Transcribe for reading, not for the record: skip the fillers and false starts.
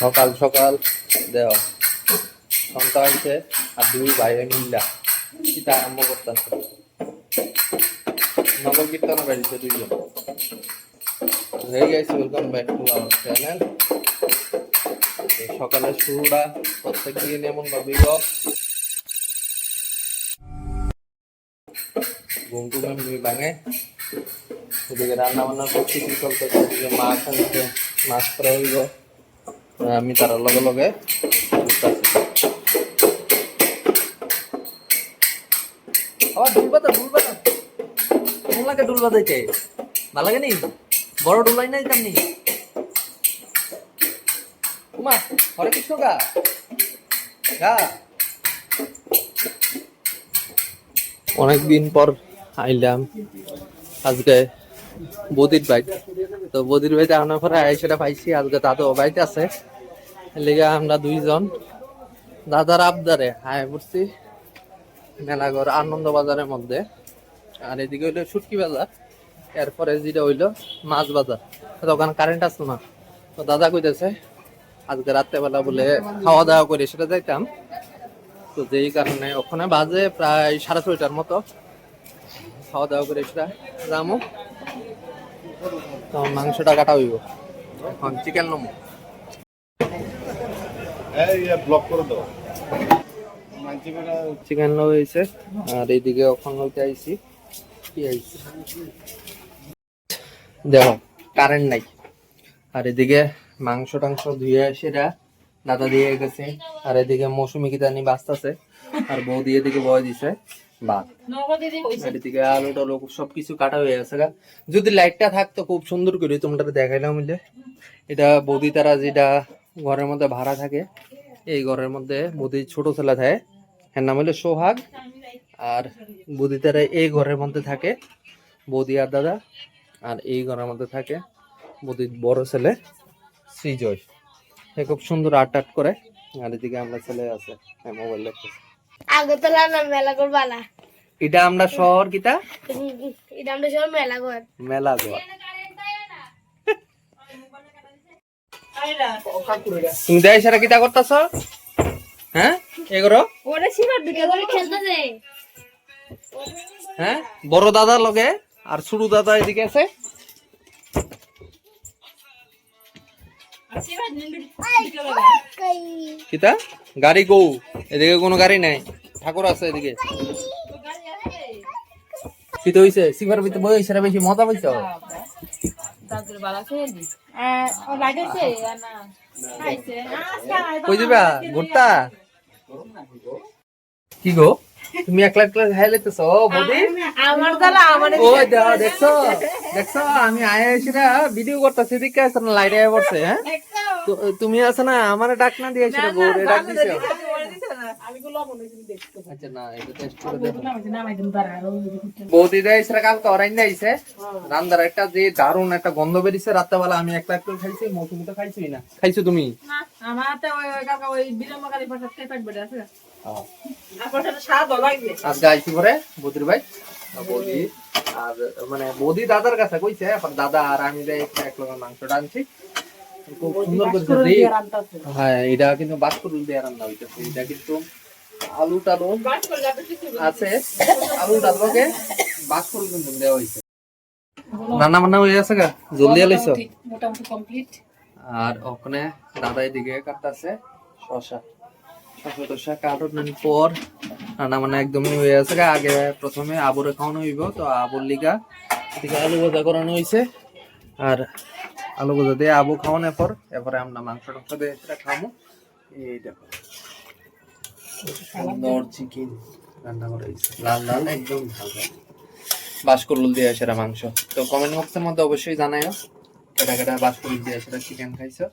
সকাল সকাল দেও সন্ধ্যা হয়েছে আর দুই ভাই মিল্লা চিতা আরম্ভ করতেছে। নগর কীর্তন বাড়িতে দুইজন হয়ে গেছে। Welcome back to our channel. এই সকালের শুরুটা প্রত্যেক দিন এমন ভাবে ঘুম টুম এমনি ভাঙে। এদিকে রান্না বান্নার প্রস্তুতি চলতেছে, এদিকে মাছ আনছে, মাছ করা হইব। আমি তার লগে লগে আবার ডুলবাতা তোমাকে ডুলবা দিতে ভালো লাগে নি? বড় ডুলাই নাই তেমনি উমা হরে কৃষ্ণ গা গা। অনেকদিন পর আইলাম আজকে বদির বাইক। তো বদির বাড়িতে আনার পরে সেটা পাইছি আজকে দাদু বাড়িতে আছে, লেগে আমরা দুইজন দাদার আবদারে আয় পড়ছি মেলাঘর আনন্দ বাজারের মধ্যে। আর এদিকে হইলো শুটকি বাজার, এরপরে যেটা হইলো মাছ বাজার। ওখানে কারেন্ট আসতো না, তো দাদা কইতেছে আজকে রাত্রেবেলা বলে খাওয়া দাওয়া করে সেটা যাইতাম। তো যেই কারণে ওখানে বাজে প্রায় 6:30টার মতো, খাওয়া দাওয়া করে সেটা যাবো। তো মাংসটা কাটা হইব, এখন চিকেন নমো চিকেন লো হয়েছে। আর এইদিকে ওখান হইতে আইছি কি আইছি দেখো কারেন্ট নাই। আর এদিকে মাংস টাংস ধুয়ে সেটা দাদা দিয়ে গেছে। আর এদিকে মৌসুমি কিতানি বাঁচতেছে, আর বৌদি এদিকে বয় দিছে ভাত। এদিকে আলু টালু সবকিছু কাটা হয়ে গেছে। যদি লাইটটা থাকতো খুব সুন্দর করে তোমরা দেখাইলাম মিলে। এটা বৌদি তারা যেটা ঘরের মধ্যে ভাড়া থাকে, এই ঘরের মধ্যে বৌদি ছোট ছেলে থাকে, এর নাম হলো সোহাগ। আর বৌদি তারা এই ঘরের মধ্যে থাকে বৌদি আর দাদা। আর এই ঘরের মধ্যে থাকে বৌদির বড় ছেলে শ্রীজয়। খুব সুন্দর আর্ট আর্ট করে। আর এদিকে আমরা ছেলে আছে মোবাইল দেখতেছে। আগরতলা না মেলাঘর বালা। এটা আমরা শহর কিটা? এটা আমরা শহর মেলাঘর। মেলাঘর। তুমি দেয় সারা কিটা করতেছ? হ্যাঁ এগুলো ওরে সিবার দিকে ধরে খেলতেছে। হ্যাঁ বড় দাদা লগে আর ছোট দাদা এদিকে আছে। কিতা গাড়ি গো? এদিকে কোনো গাড়ি নাই, ঠাকুর আছে এদিকে। কি তো হইছে সিবার ভিতরে বই সেরা বেশি মজা পাইছো? কই দিবা ঘুরতা? কি গো তুমি একলা একলা খাই লেতেছ বদি? আমার দ্বারা আমার ওই দেখছো দেখছো আমি আয়া এসে ভিডিও করতেছি, দিকে আছে না লাইট আয়া পড়ছে। হ্যাঁ তুমি আছে না আমার ডাক না দিয়ে সেটা বউরে ডাক দিছো। আচ্ছা না এটা টেস্ট করে দেখো। বৌদি দেয় সেটা কালকে অরাইন দিয়েছে রান্দার একটা যে দারুণ একটা গন্ধ বেরিয়েছে রাত্রেবেলা। আমি একটা একটু খাইছি, মৌসুমি তো খাইছই না। খাইছো তুমি? আজকে আইছি পরে বৌদির ভাই বৌদি আর মানে বৌদি দাদার কাছে কইছে, এখন দাদা আর আমি এক লগে মাংসটা আনছি। খুব সুন্দর করে। হ্যাঁ এটা কিন্তু বাস্করুল দিয়ে রান্না হইতেছে। এটা কিন্তু আলু টালু আছে, আলু টালুকে বাস্করুল কিন্তু দেওয়া হয়েছে। রান্না বান্না হয়ে গেছে গা, জলদি আলাইছো? মোটামুটি কমপ্লিট। আর ওখানে দাদা এদিকে কাটতেছে শসা টসা কাটানোর পর রান্না বান্না একদমই হয়ে গেছে গা। আগে প্রথমে আবরে খাওয়ানো হইব, তো আবর লিগা এদিকে আলু ভাজা করানো হয়েছে। আর আলু ভাজা দিয়ে আবু খাওয়ানোর পর এরপরে আমরা মাংস টাংস দিয়ে সেটা খাবো। এই দেখো সুন্দর চিকেন রান্না করা হয়েছে, লাল লাল একদম ভাজা বাস্করুল দিয়ে সেরা মাংস। তো কমেন্ট বক্সের মধ্যে অবশ্যই জানাইও কেটা কেটা বাস্করুল দিয়ে সেটা চিকেন খাইছো।